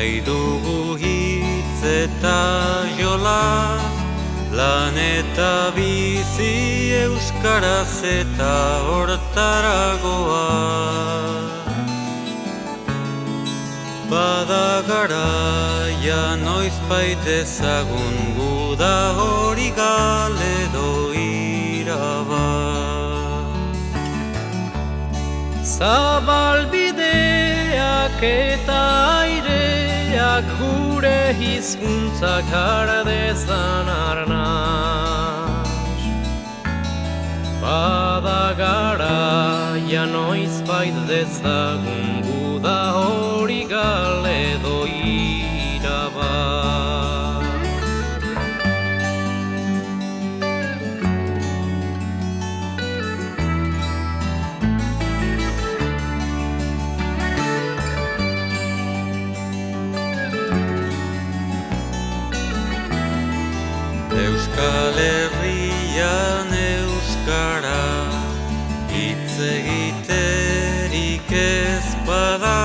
nahi dugu hitz eta jolaz, lan eta bizi euskaraz eta hortaragoa. Bada garaia noizbait ezagun guda hori galedo irabaz. Zabalbideak eta aireak gure hizkuntzak har dezan arnaz. Bada garaia noizbait dezagun guda hori galedo irabaz. Euskal Herrian euskara hitz egiterik ez bada,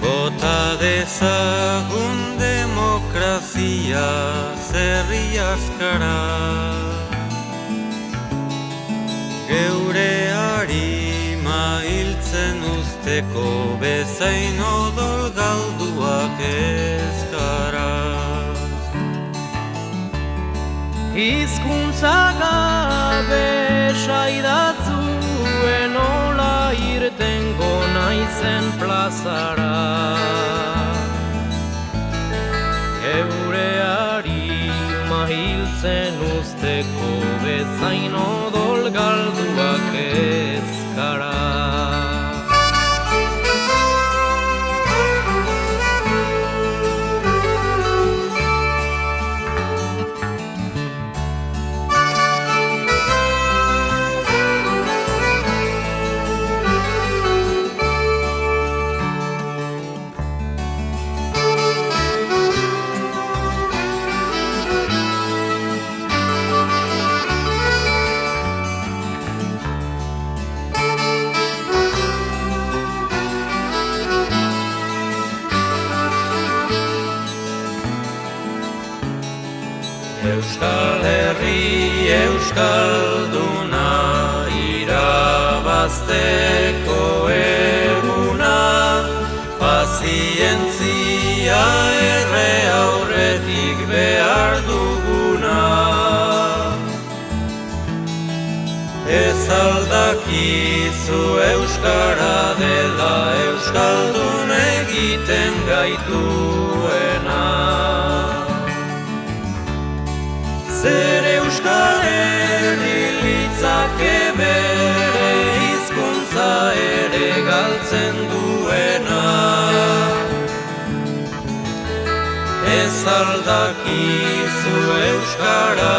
bota dezagun demokrazia zerri askara. Geure harima hiltzen usteko bezain odol galduak ezkara. Hizkuntza gabe saidatzuen nola irtengo naizen plazara. Geure harima hiltzen usteko bezain odol galduak ezkara. Euskal Herri euskalduna irabazteko eguna, pazientzia erre aurretik behar duguna. Ez aldakizu euskara dela euskaldun egiten gaituena. Zer Euskal Herri litzake bere hizkuntza ere galtzen duena. Ez aldakizu euskara